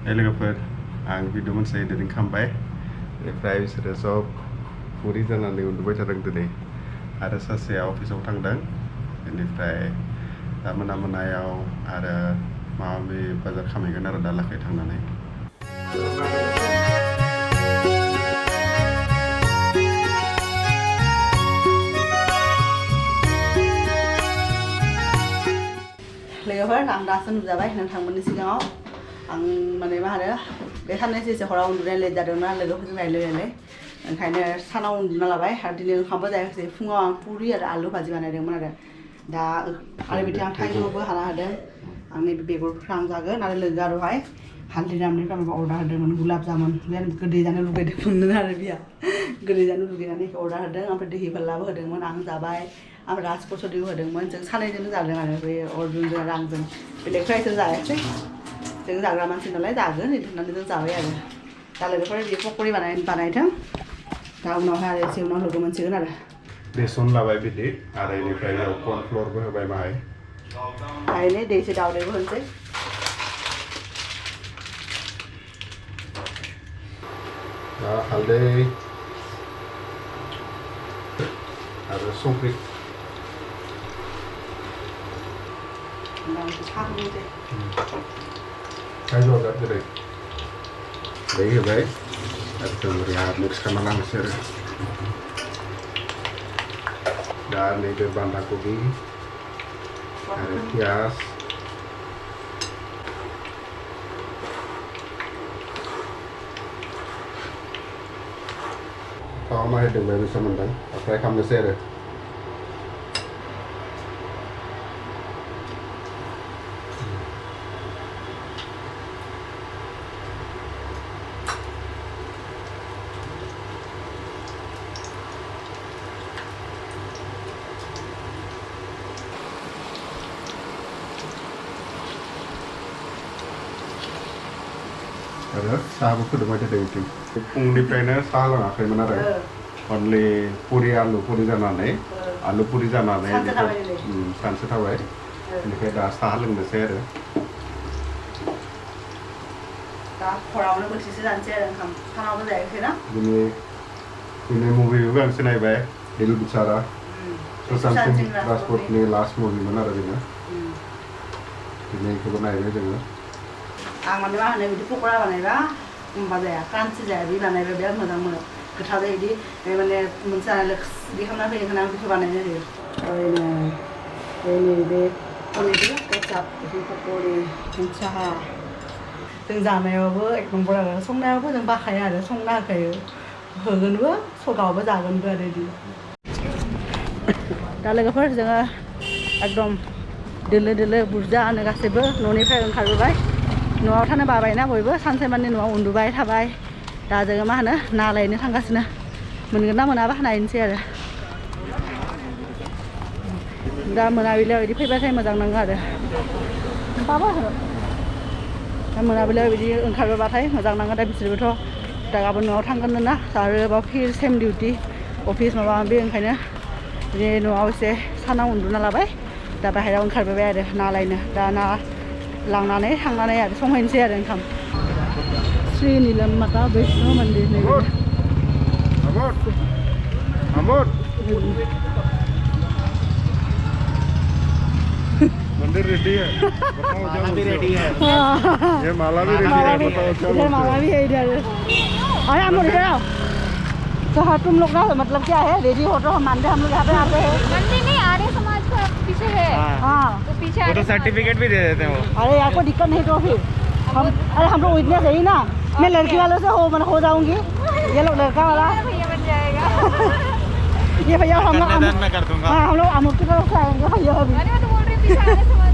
लोगोफोर आं भिडिअ मोनसे एडिटिं खालामबाय बेनिफ्राय बिसोरो सब फुरि जानानै उन्दुबाय थादों दिनै आरो सासेया अफिसाव थांदों बेनिफ्राय दा मोनायाव आरो माबा माबि बाजार खालामहैगोन आरो दा लाखै थांनानै लोगोफोर आं दासो नुजाबाय नोंथांमोननि सिगाङाव आं माने मा होनो बे साननैसो एसे हराव उन्दुनाय लेट जादोंमोन लोगोफोरजों रायलायनानै ओंखायनो सानाव उन्दुना लाबाय आरो दिनै ओंखामबो जायाखिसै फुङाव आं पुरि आरो आलु भाजि बानायदोंमोन आरो दा आरो बिथिं आं थाइजौबो हाना होदों आंनि बेगरखौ आं जागोन आरो लोगो आरोहाय हाल्दिरामनिफ्राय माबा अर्डार होदोंमोन गुलाब जामुन जेन गोदै जानो लुगैदोंमोन आरो बिहा गोदै जानो लुगैनानै अर्डार होदों ओमफ्राय दै फाल्लाबो होदोंमोन आं जाबाय ओमफ्राय राजकसरिबो होदोंमोन जों सानैजोंनो जादों आरो बे अर्जुनजों आरो आंजों बेलेगफ्रा एसे जायासै जों जाग्रा मानसि नालाय जागोन बिदि होननानै जों जाबाय आरो दा लोगोफोर बे पकरि बानायथों दा उनावहाय आरो एसे उनाव लोगो मोनसिगोन आरो बेसन लाबाय बिदि आरो बेनिफ्राय कर्नफ्लरबो होबाय बाहाय दायनै दैसे दावदैबो होनोसै दा हालदै आरो संख्रि थाइजौआ बिराद गोदै दै होबाय आरो जों ओरै मिक्स खालामना लानोसै आरो दा नैबे बान्दा कबि आरो पियाज थावा मा होदोंमोन बेसो मोनदों फ्राय खालामनोसै आरो साहाबो फुदुंबाय थादों बिथिं फुंनिफ्रायनो साहा लोङाखैमोन आरो अनलि पुरि आलु पुरि जानानै सानसे थाबाय बेनिफ्राय दा साहा लोंनोसै आरो दा हरावनो बोथिसे जानोसै आरो ओंखाम सानावबो जायाखै ना दिनै मुभिबो गांसे नायबाय दिल बिचारा सुशांत सिंह राजपुतनि लास्ट मुभिमोन आरो बेनो दिनै बेखौबो नायबाय जोङो आं माने मा होनो बिदि पकरा बानायबा माबा जाया क्रान्सि जाया बे बानायबा बिराद मोजां मोनो गोथाव जायो बिदि माने मोनसे बिदि खालामना फैयो होननानै आं बेखौ बानायनो होयो बे पनिरजों केचाप बिदि पकरि साहा जों जानायावबो एक नम्बर आरो संनायावबो जों बाखायो आरो संना होखायो होगोनबो गावबो जागोनबो आरो बिदि दा लोगोफोर जोङो एकदम दोलो बुरजानो गासैबो न'निफ्राय ओंखारबोबाय न'आव थानो बाबायना बयबो सानसेमानि न'आव उन्दुबाय थाबाय दा जोङो मा होनो ना लायनो थांगासिनो मोनगोन ना मोनाबा नायनोसै आरो दा मोनाबिलियाव बिदि फैबाथाय मोजां नाङो आरो बाबा दा मोनाबिलियाव बिदि ओंखारबोबाथाय मोजां नाङो दा बिसोरबोथ' दा गाबोन न'आव थांगोन ना आरो बाव फिर सेम डिउटि अफिस माबा माबि ओंखायनो बिदि न'आव एसे सानाव उन्दुना लाबाय दा बाहेरायाव ओंखारबोबाय आरो ना लायनो दा ना लांनानै थांनानै आरो संहैनोसै आरो ओंखाम श्री नीलमाता वैष्णो मंदिर मंदिर रेडी है माला भी रेडी है ये माला भी रेडी है इधर माला भी है इधर अरे हम इधर आओ तो हाँ तुम लोग ना मतलब क्या है रेडी हो तो हम मानते हम लोग यहाँ पे आते हैं मंदिर नहीं आर्य समाज का पीछे है हाँ तो पीछे वो तो सर्टिफिकेट भी दे देते हैं वो अरे यार कोई दिक्कत नहीं तो फिर हम लोग इतने सही ना मैं लड़की वालों से हो जाऊंगी ये लोग लड़का वाला भैया बन जाएगा ये भैया हम लोग मैं कर दूंगा हाँ हम लोग अमुक की तरफ से आएंगे भैया अभी अरे मैं तो बोल रही थी आर्य समाज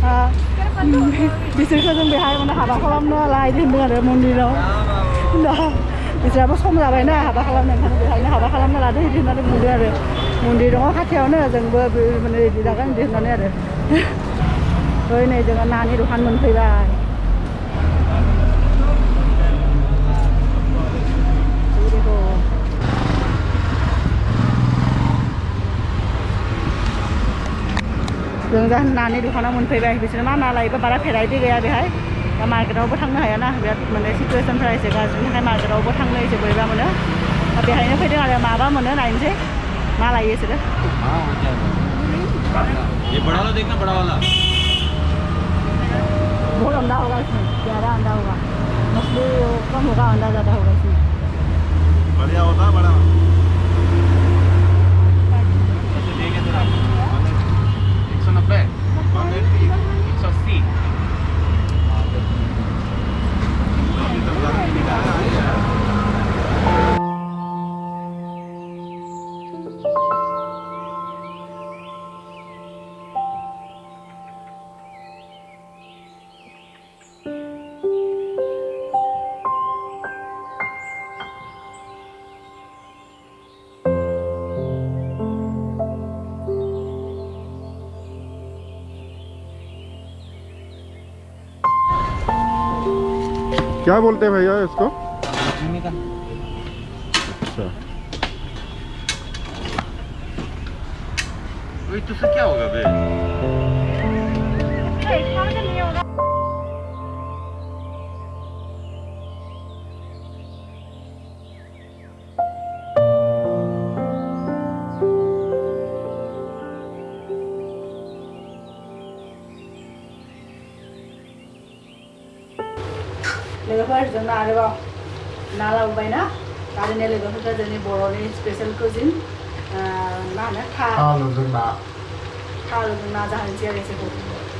हाँ बिसोरखौ जों बेहाय माने हाबा खालामनो लायदों आरो मन्दिराव दा बिसोराबो सम जाबायना हाबा खालामनो ओंखायनो बेहायनो हाबा खालामनो लादो बिदि होननानै बुंदो आरो मन्दिर दङ खाथियावनो जोंबो माने बिदि जागोन बिदि होननानै आरो ओइ नै जोङो नानि दखान मोनफैबाय जों दा नानि दखानाव मोनफैबाय बिसोर मा ना लायोबा बारा भेराइटि गैया बेहाय दा मार्केटावबो थांनो हाया ना बिराद माने सिटुवेसनफोरा एसे गाज्रिनि थाखाय मार्केटावबो थांनो एसे बोरैबा मोनो दा बेहायनो फैदों आरो माबा मोनो नायनोसै मा लायो बिसोरो ये बड़ा वाला देखना बड़ा वाला बहुत अंडा होगा इसमें ज़्यादा अंडा होगा मछली कम होगा अंडा ज़्यादा होगा इसमें बढ़िया होता है बड़ा 190 180 क्या बोलते हैं भैया इसको अच्छा वही तुझसे क्या होगा बे इसका मतलब नहीं होगा लोगोफोर जोंना आरोबाव ना लाबोबाय ना दादिनो लोगोफोरखौ जोंनि बर'नि स्पेशेल कुजिन मा होनो आलुजों ना थारुनजों ना जाहोनोसै आरो एसेखौ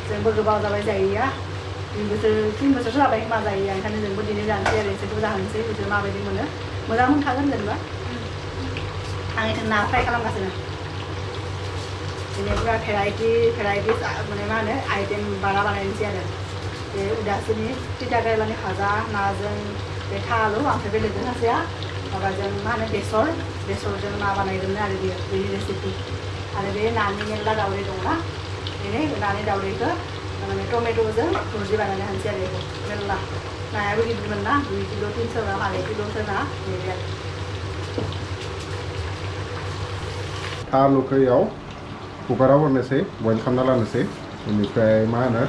जोंबो गोबाव जाबाय जायैया 3 बोसोरसो जाबाय खोमा जायैया ओंखायनो जोंबो दिनै जानोसै आरो एसेखौ जाहोनोसै बिसोर माबायदि मोनो मोजां मोनखागोन जेनेबा आं इथं ना फ्राय खालामगासिनो दिनै पुरा भेराइटि माने मा होनो आइटेम बारा बानायनोसै आरो बे उदासिनि तिता केरेलानि भाजा नाजों बे थालु ओमफ्राय बेलेगजों सासेया माबाजों मा होनो बेसरजों ना बानायगोन आरो बेनि रेसिपि आरो बे नानि मेरला दावदै दंना बेनो नानि दावदैखौ माने टमेट'जों भुजि बानायनो हानोसै आरो बेखौ मेरला नायाबो गिदिरमोन ना 2 किल' 300 ग्राम 2.5 किल'सो ना बेबायदि आरो आलुखौ याव कुकाराव होनोसै बयल खालामना लानोसै बेनिफ्राय मा होनो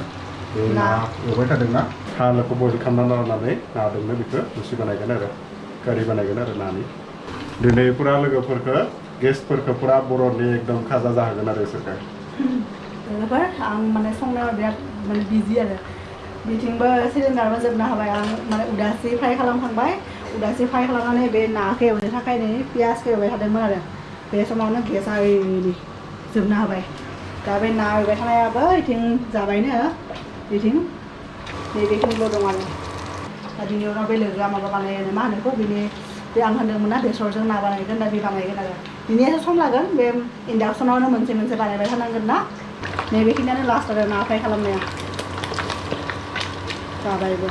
ना एवबाय थादोंना आलुखौ बयल खालामना लानानै नादोंनो बेखौ रुसि बानायगोन आरो कारि बानायगोन आरो नानि दिनै पुरा लोगोफोरखौ गेस्टफोरखौ पुरा बर'नि एकदम खाजा जाहोगोन आरो बिसोरखौ लोगोफोर आं माने संनायाव बिराद माने बिजि आरो बिथिंबो सिलिन्डारबो जोबना होबाय आं माने उदासि फ्राय खालामखांबाय उदासि फ्राय खालामनानै बे नाखौ एवनो थाखाय नै पियासखौ एवबाय थादोंमोन आरो बे समावनो गेसा ओरैबायदि जोबना होबाय दा बे ना एवबाय थानायाबो इथिं जाबायनो बिथिं नैबेखिनिल' दं आरो दा बिनि उनाव बेलेगा माबा बानायो मा होनो बेखौ बिनि बे आं होनदोंमोन ना बेसरजों ना बानायगोन दा बे बानायगोन आरो बिनि एसे सम लागोन बे इन्डाक्सनावनो मोनसे बानायबाय थानांगोन ना नैबेखिनियानो लास्ट आरो ना फ्राय खालामनाया जाबायबो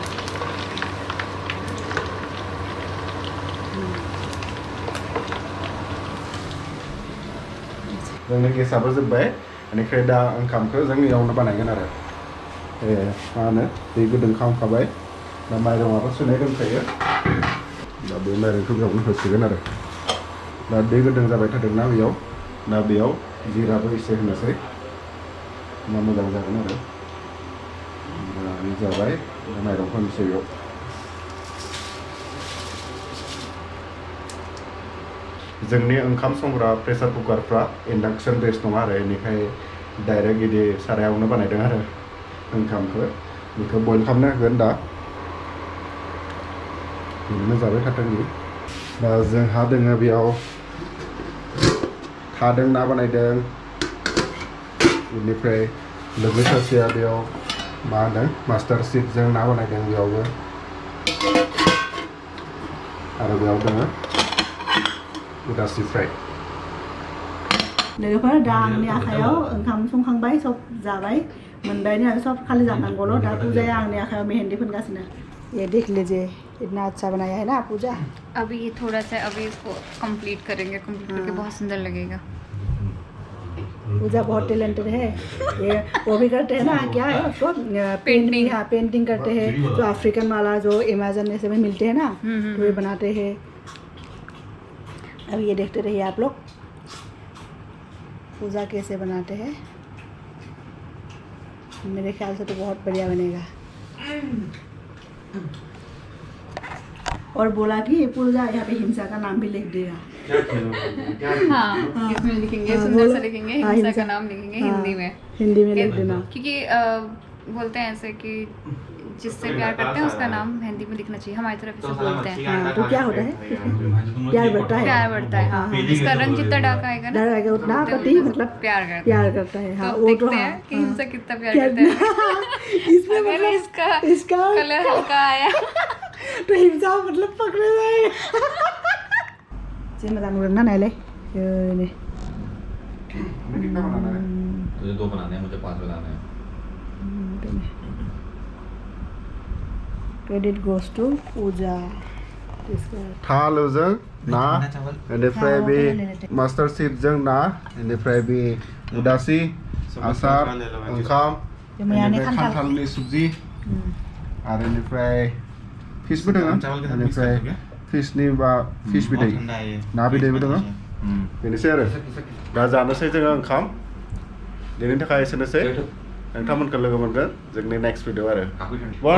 जोंनि गेसाबो जोब्बाय बेनिफ्राय दा ओंखामखौ जों इयावनो बानायगोन आरो मा होनो दै गुदुं खालामखाबाय दा माइरङाबो सुनाय दंखायो दा बे माइरंखौ बेयावनो होसिगोन आरो दा दै गुदुं जाबाय थादोंना बेयाव दा बेयाव जिराबो एसे होनोसै मा मोजां जागोन आरो जाबाय माइरंखौ होनोसै बेयाव जोंनि ओंखाम संग्रा प्रेसार कुकारफ्रा इन्डाक्सन बेस नङा आरो बेनिखाय डाइरेक्ट बिदि सारायावनो बानायदों आरो ओंखामखौ बेखौ बयल खालामनो होगोन दा बिदिनो जाबाय थाथोंनि दा जोंहा दोङो बेयाव थादों ना बानायदों बेनिफ्राय लोगो सासेया बेयाव मा होनो मास्टार चिफजों ना बानायदों बेयावबो आरो बेयाव दोङो उदासि फ्राय लोगोफोर दा आंनि आखायाव ओंखाम संखांबाय सब जाबाय मोनबायनो आरो सब खालि जानांगौल' दा पूजाया आंनि आखायाव मेहंदी फोनगासिनो ये देख लीजिए इतना अच्छा बनाया है ना पूजा अभी ये थोड़ा सा अभी इसको कंप्लीट करेंगे कंप्लीट करके बहुत सुंदर लगेगा पूजा बहुत टैलेंटेड है ये वो भी करते हैं ना क्या है उसको पेंटिंग हाँ पेंटिंग करते हैं जो अफ्रीकन वाला जो अमेजन में से में मिलते हैं ना तो ये बनाते हैं अब ये देखते रहिए आप लोग पूजा कैसे बनाते हैं मेरे ख्याल से तो बहुत बढ़िया बनेगा। और बोला कि पूजा यहाँ पे हिंसा का नाम भी लिख देगा। हाँ इसमें लिखेंगे, हाँ, सुंदर सा बोलो। लिखेंगे, हाँ, हिंसा हिंसा। का नाम लिखेंगे हाँ, हिंदी में। हिंदी में लिख देना। क्योंकि बोलते हैं ऐसे कि जिससे प्यार करते हैं उसका नाम हिंदी में लिखना चाहिए, हमारी तरफ ऐसे बोलते हैं। हाँ, तो क्या होता है? प्यार बढ़ता है। प्यार बढ़ता है, हाँ। इसका रंग जितना डार्क आएगा ना, डर आएगा उतना पति मतलब प्यार करता है। प्यार करता है। हाँ, तो वो तो देखते हाँ, हैं कि हाँ। हिंसा कितना प्यार क्या- करता है। इसमें अगर मतलब इसका कलर हल्का आया तो हिंसा मतलब पकड़े जाएगा। Sini makan udah nana le. Ini. हमें कितना बनाना है? तुझे 2 बनाने हैं, मुझे 5 बनाने हैं। Credit goes to Pooja. Discard. थालजों ना बेनिफ्राय बे मास्टार सीटजों ना बेनिफ्राय बे उदासी आसार ओंखाम Yang मैंने बेनिफ्राय खान्थाल. खान्थालनि सुबजि आरो बेनिफ्राय फिसबो दङ बेनिफ्राय फिसनि बा फिस बिदै ना बिदैबो दङ बेनोसै आरो दा जानोसै जोङो ओंखाम दिनैनि थाखाय एसेनोसै नोंथांमोनखौ लोगो मोनगोन जोंनि नेक्स्ट भिडिअ आरो बन